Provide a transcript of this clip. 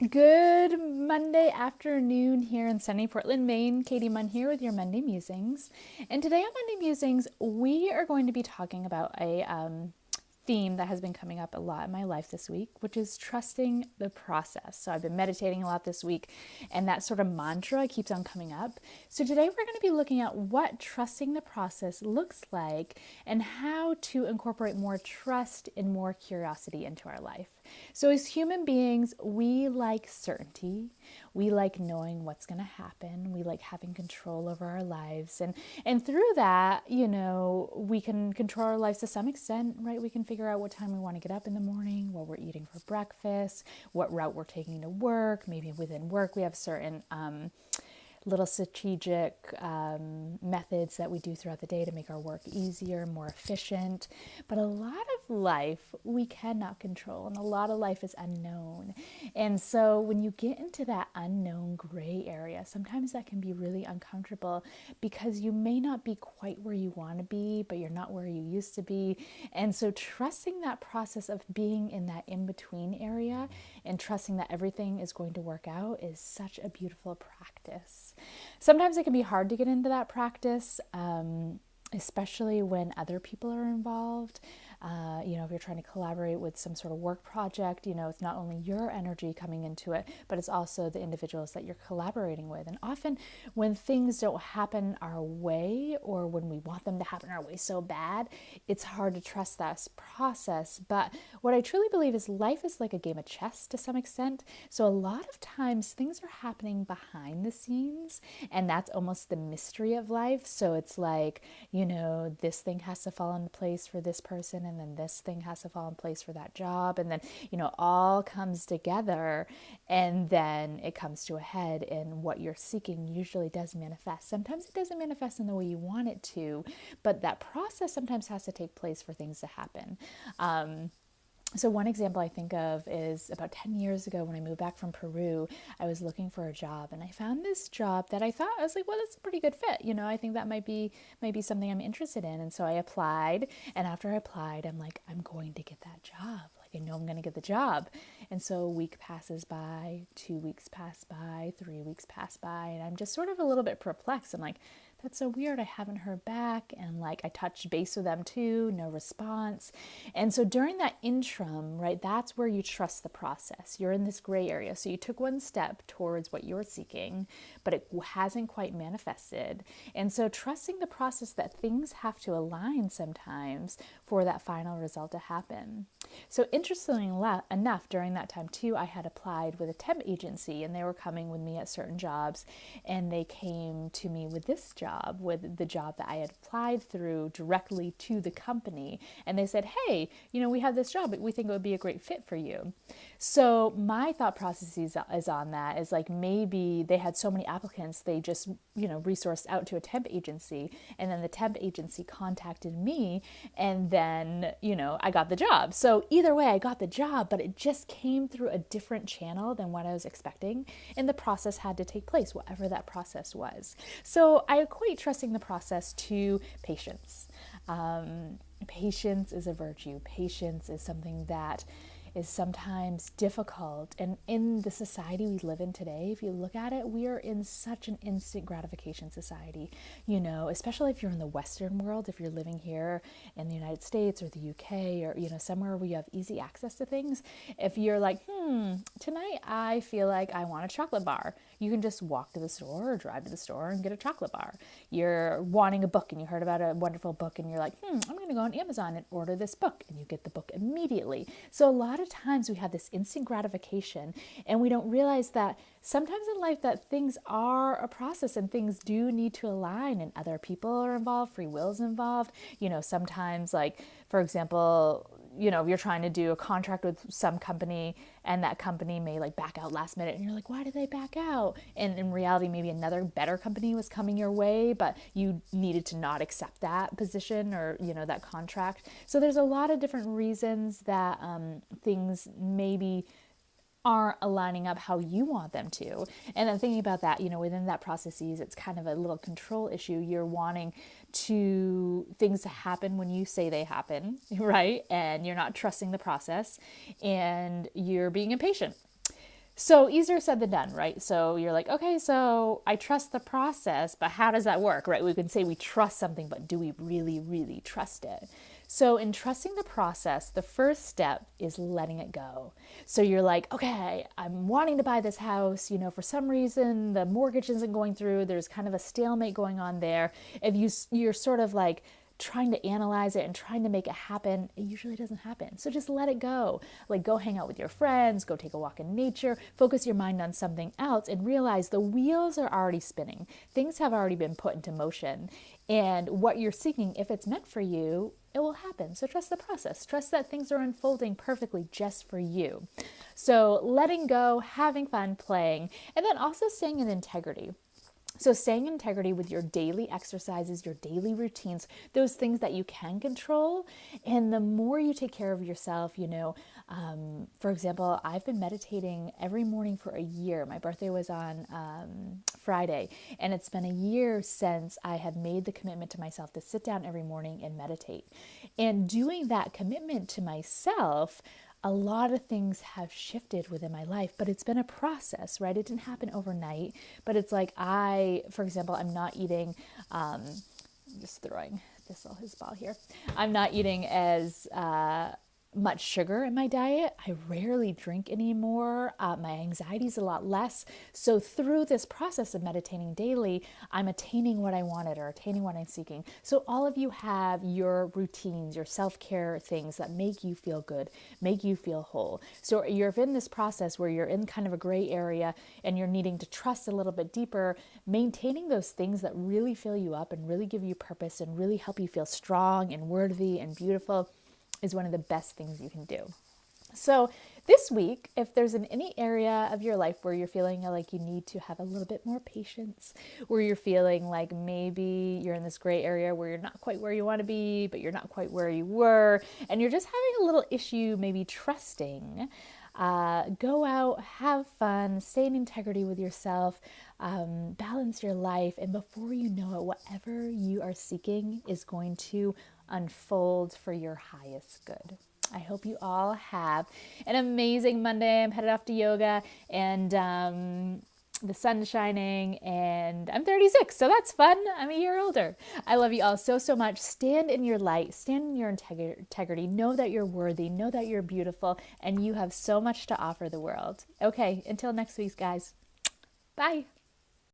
Good Monday afternoon here in sunny Portland, Maine. Katie Munn here with your Monday Musings. And today on Monday Musings, we are going to be talking about a theme that has been coming up a lot in my life this week, which is trusting the process. So I've been meditating a lot this week, and that sort of mantra keeps on coming up. So today we're going to be looking at what trusting the process looks like and how to incorporate more trust and more curiosity into our life. So as human beings, we like certainty. We like knowing what's going to happen. We like having control over our lives. And through that, we can control our lives to some extent, right? We can figure out what time we want to get up in the morning, what we're eating for breakfast, what route we're taking to work. Maybe within work, we have certain little strategic methods that we do throughout the day to make our work easier, more efficient. But a lot of life we cannot control, and a lot of life is unknown. And so when you get into that unknown gray area, sometimes that can be really uncomfortable because you may not be quite where you want to be, but you're not where you used to be. And so trusting that process of being in that in-between area and trusting that everything is going to work out is such a beautiful practice. Sometimes it can be hard to get into that practice, especially when other people are involved. If you're trying to collaborate with some sort of work project, it's not only your energy coming into it, but it's also the individuals that you're collaborating with. And often when things don't happen our way, or when we want them to happen our way so bad, it's hard to trust that process. But what I truly believe is life is like a game of chess to some extent. So a lot of times things are happening behind the scenes, and that's almost the mystery of life. So it's like, this thing has to fall into place for this person, and then this thing has to fall in place for that job, and then all comes together, and then it comes to a head, and what you're seeking usually does manifest. Sometimes it doesn't manifest in the way you want it to, but that process sometimes has to take place for things to happen. So one example I think of is about 10 years ago when I moved back from Peru. I was looking for a job, and I found this job that I was like, well, that's a pretty good fit. I think that might be something I'm interested in. And so I applied, and after I applied, I'm like, I'm going to get that job. Like, I know I'm going to get the job. And so a week passes by, 2 weeks pass by, 3 weeks pass by, and I'm just sort of a little bit perplexed. I'm like, that's so weird. I haven't heard back. And like, I touched base with them too, no response. And so during that interim, right, that's where you trust the process. You're in this gray area. So you took one step towards what you're seeking, but it hasn't quite manifested. And so trusting the process that things have to align sometimes for that final result to happen. So interestingly enough, during that time too, I had applied with a temp agency, and they were coming with me at certain jobs, and they came to me with this job, with the job that I had applied through directly to the company. And they said, hey, we have this job, but we think it would be a great fit for you. So my thought process is on that is like, maybe they had so many applicants, they just, resourced out to a temp agency, and then the temp agency contacted me, and then, I got the job. So either way, I got the job, but it just came through a different channel than what I was expecting, and the process had to take place, whatever that process was. So I equate trusting the process to patience. Patience is a virtue. Patience is something that is sometimes difficult. And in the society we live in today, if you look at it, we are in such an instant gratification society, especially if you're in the Western world, if you're living here in the United States or the UK, or, somewhere where you have easy access to things. If you're like, tonight I feel like I want a chocolate bar, you can just walk to the store or drive to the store and get a chocolate bar. You're wanting a book, and you heard about a wonderful book, and you're like, I'm going to go on Amazon and order this book, and you get the book immediately. So a lot of times we have this instant gratification, and we don't realize that sometimes in life that things are a process, and things do need to align, and other people are involved, free will is involved. Sometimes, like, for example, if you're trying to do a contract with some company, and that company may like back out last minute, and you're like, why did they back out? And in reality, maybe another better company was coming your way, but you needed to not accept that position, or that contract. So there's a lot of different reasons that things maybe aren't aligning up how you want them to. And then thinking about that, within that processes, it's kind of a little control issue. You're wanting things to happen when you say they happen, right? And you're not trusting the process, and you're being impatient. So easier said than done, right? So you're like, okay, so I trust the process, but how does that work, right? We can say we trust something, but do we really, really trust it? So in trusting the process, the first step is letting it go. So you're like, okay, I'm wanting to buy this house, for some reason the mortgage isn't going through. There's kind of a stalemate going on there. If you're sort of like trying to analyze it and trying to make it happen, it usually doesn't happen. So just let it go. Like go hang out with your friends, go take a walk in nature, focus your mind on something else and realize the wheels are already spinning. Things have already been put into motion. And what you're seeking, if it's meant for you, it will happen. So trust the process. Trust that things are unfolding perfectly just for you. So letting go, having fun, playing, and then also staying in integrity. So staying in integrity with your daily exercises, your daily routines, those things that you can control. And the more you take care of yourself, for example, I've been meditating every morning for a year. My birthday was on Friday, and it's been a year since I have made the commitment to myself to sit down every morning and meditate. And doing that commitment to myself, a lot of things have shifted within my life, but it's been a process, right? It didn't happen overnight, but it's like for example, I'm not eating, just throwing his ball here. I'm not eating as much sugar in my diet. I rarely drink anymore. My anxiety is a lot less. So through this process of meditating daily, I'm attaining what I wanted or attaining what I'm seeking. So all of you have your routines, your self-care things that make you feel good, make you feel whole. So you're in this process where you're in kind of a gray area and you're needing to trust a little bit deeper, maintaining those things that really fill you up and really give you purpose and really help you feel strong and worthy and beautiful is one of the best things you can do. So this week, if there's any area of your life where you're feeling like you need to have a little bit more patience, where you're feeling like maybe you're in this gray area where you're not quite where you want to be, but you're not quite where you were, and you're just having a little issue maybe trusting, go out, have fun, stay in integrity with yourself, balance your life, and before you know it, whatever you are seeking is going to unfold for your highest good. I hope you all have an amazing Monday. I'm headed off to yoga and the sun's shining and I'm 36, so that's fun. I'm a year older. I love you all so, so much. Stand in your light, stand in your integrity. Know that you're worthy, know that you're beautiful, and you have so much to offer the world. Okay, until next week, guys. Bye.